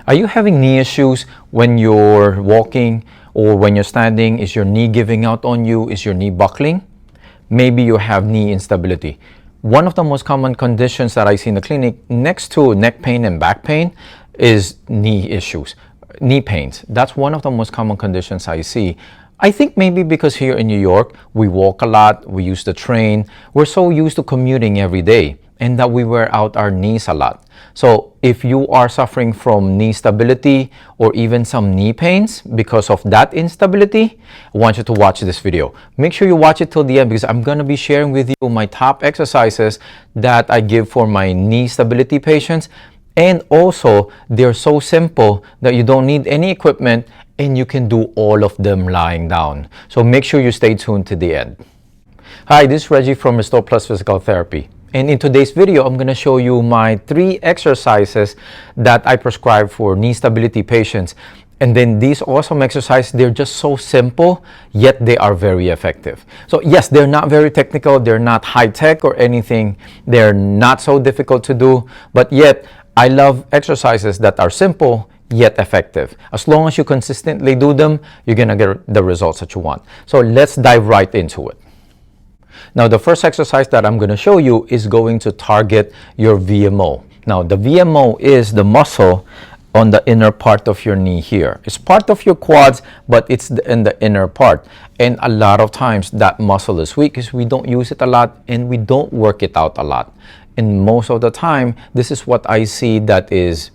Are you having knee issues when you're walking or when you're standing? Is your knee giving out on you? Is your knee buckling? Maybe you have knee instability. One of the most common conditions that I see in the clinic next to neck pain and back pain is knee issues, knee pains. That's one of the most common conditions I see. I think maybe because here in New York, we walk a lot, we use the train, we're so used to commuting every day, and that we wear out our knees a lot. So if you are suffering from knee stability or even some knee pains because of that instability, I want you to watch this video. Make sure you watch it till the end because I'm going to be sharing with you my top exercises that I give for my knee stability patients. And also, they're so simple that you don't need any equipment and you can do all of them lying down. So make sure you stay tuned to the end. Hi, this is Reggie from Restore Plus Physical Therapy. And in today's video, I'm going to show you my 3 exercises that I prescribe for knee stability patients. And then these awesome exercises, they're just so simple, yet they are very effective. So yes, they're not very technical, they're not high-tech or anything, they're not so difficult to do, but yet I love exercises that are simple, yet effective. As long as you consistently do them, you're going to get the results that you want. So let's dive right into it. Now, the first exercise that I'm going to show you is going to target your VMO. Now, the VMO is the muscle on the inner part of your knee here. It's part of your quads, but it's in the inner part. And a lot of times that muscle is weak because we don't use it a lot and we don't work it out a lot. And most of the time, this is what I see that is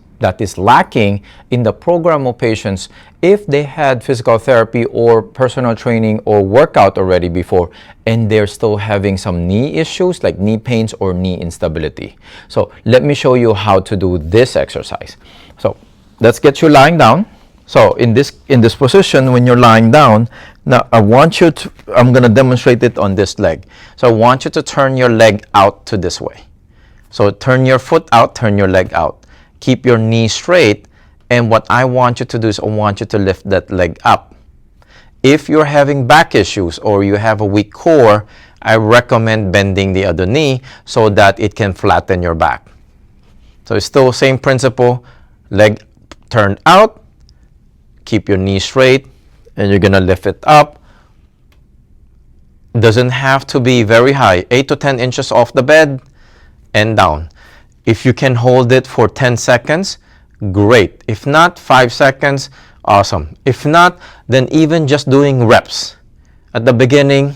lacking in the program of patients if they had physical therapy or personal training or workout already before and they're still having some knee issues like knee pains or knee instability. So let me show you how to do this exercise. So let's get you lying down. So in this position, when you're lying down, now I'm going to demonstrate it on this leg. So I want you to turn your leg out to this way. So turn your foot out, turn your leg out. Keep your knee straight, and what I want you to do is I want you to lift that leg up. If you're having back issues or you have a weak core, I recommend bending the other knee so that it can flatten your back. So it's still the same principle, leg turned out, keep your knee straight, and you're going to lift it up. Doesn't have to be very high, 8 to 10 inches off the bed and down. If you can hold it for 10 seconds, great. If not, 5 seconds, awesome. If not, then even just doing reps at the beginning,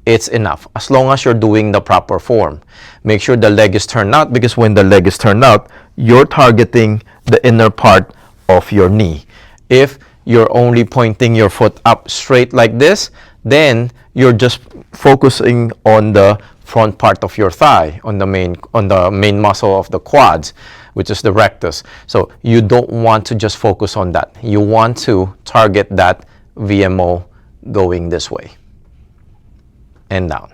it's enough. As long as you're doing the proper form. Make sure the leg is turned out because when the leg is turned out, you're targeting the inner part of your knee. If you're only pointing your foot up straight like this, then you're just focusing on the front part of your thigh, on the main muscle of the quads, which is the rectus. So you don't want to just focus on that. You want to target that VMO going this way and down.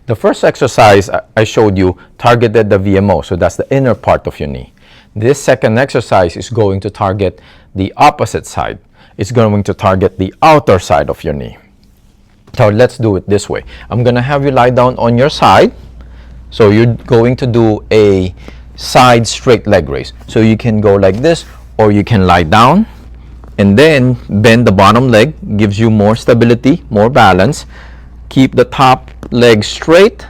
The first exercise I showed you targeted the VMO, so that's the inner part of your knee. This second exercise is going to target the opposite side. It's going to target the outer side of your knee. So let's do it this way. I'm going to have you lie down on your side. So you're going to do a side straight leg raise. So you can go like this or you can lie down and then bend the bottom leg. Gives you more stability, more balance. Keep the top leg straight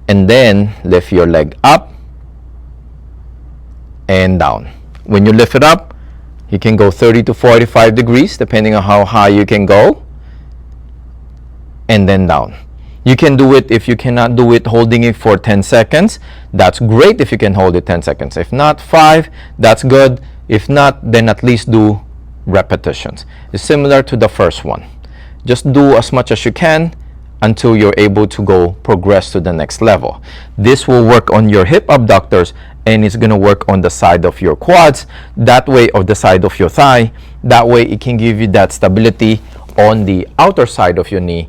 and then lift your leg up and down. When you lift it up, you can go 30 to 45 degrees depending on how high you can go. And then down. You can do it if you cannot do it holding it for 10 seconds. That's great if you can hold it 10 seconds. If not, 5, that's good. If not, then at least do repetitions. It's similar to the first one. Just do as much as you can until you're able to progress to the next level. This will work on your hip abductors and it's going to work on the side of your quads, that way, or the side of your thigh. That way it can give you that stability on the outer side of your knee.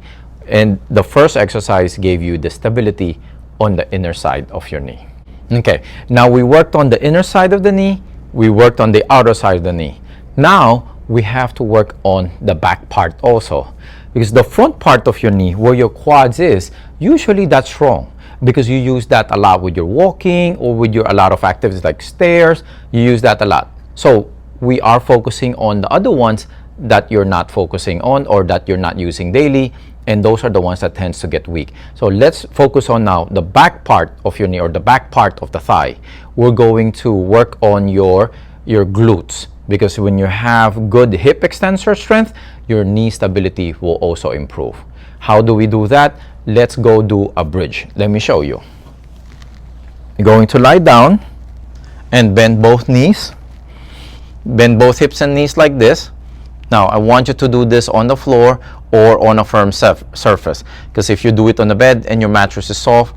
And the first exercise gave you the stability on the inner side of your knee. Okay, now we worked on the inner side of the knee, we worked on the outer side of the knee. Now we have to work on the back part also. Because the front part of your knee, where your quads is, usually that's strong. Because you use that a lot with your walking or with a lot of activities like stairs, you use that a lot. So we are focusing on the other ones that you're not focusing on or that you're not using daily, and those are the ones that tends to get weak. So let's focus on now the back part of your knee or the back part of the thigh. We're going to work on your glutes, because when you have good hip extensor strength, your knee stability will also improve. How do we do that? Let's go do a bridge. Let me show you. You're going to lie down and bend both knees. Bend both hips and knees like this. Now, I want you to do this on the floor or on a firm surface, because if you do it on the bed and your mattress is soft,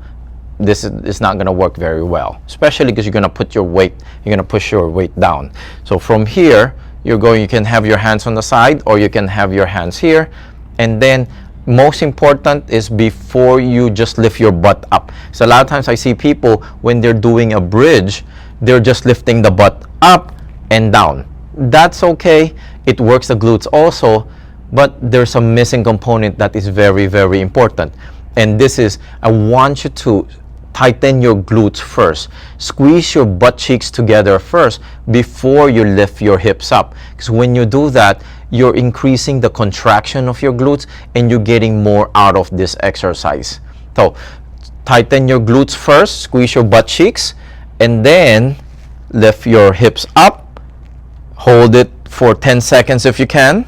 this is not going to work very well, especially because you're going to put your weight, you're going to push your weight down. So from here, you can have your hands on the side, or you can have your hands here. And then most important is before you just lift your butt up. So a lot of times I see people, when they're doing a bridge, they're just lifting the butt up and down. That's okay. It works the glutes also, but there's a missing component that is very, very important. And this is, I want you to tighten your glutes first. Squeeze your butt cheeks together first before you lift your hips up. Because when you do that, you're increasing the contraction of your glutes and you're getting more out of this exercise. So tighten your glutes first, squeeze your butt cheeks, and then lift your hips up. Hold it for 10 seconds if you can.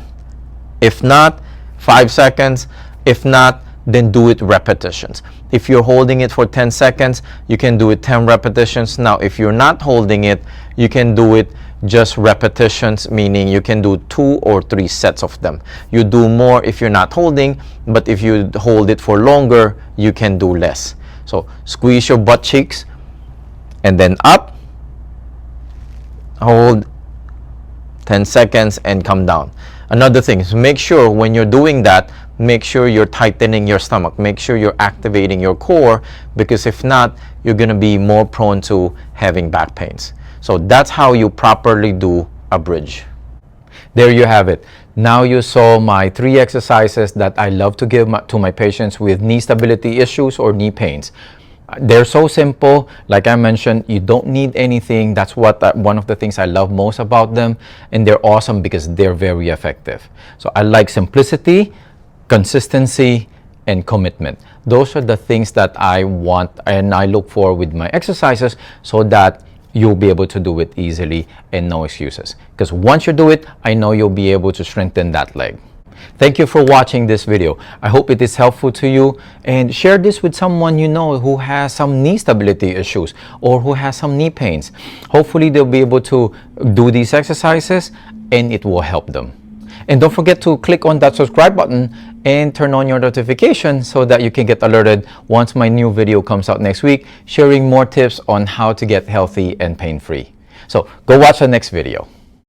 If not, 5 seconds. If not, then do it repetitions. If you're holding it for 10 seconds, you can do it 10 repetitions. Now, if you're not holding it, you can do it just repetitions, meaning you can do 2 or 3 sets of them. You do more if you're not holding, but if you hold it for longer, you can do less. So squeeze your butt cheeks and then up, hold 10 seconds and come down. Another thing is, make sure when you're doing that, make sure you're tightening your stomach. Make sure you're activating your core, because if not, you're going to be more prone to having back pains. So that's how you properly do a bridge. There you have it. Now you saw my 3 exercises that I love to give to my patients with knee stability issues or knee pains. They're so simple. Like I mentioned, you don't need anything. That's what one of the things I love most about them, and they're awesome because they're very effective. So I like simplicity, consistency, and commitment. Those are the things that I want and I look for with my exercises, so that you'll be able to do it easily and no excuses. Because once you do it, I know you'll be able to strengthen that leg. Thank you for watching this video. I hope it is helpful to you, and share this with someone you know who has some knee stability issues or who has some knee pains. Hopefully they'll be able to do these exercises and it will help them. And don't forget to click on that subscribe button and turn on your notifications so that you can get alerted once my new video comes out next week, sharing more tips on how to get healthy and pain-free. So go watch the next video.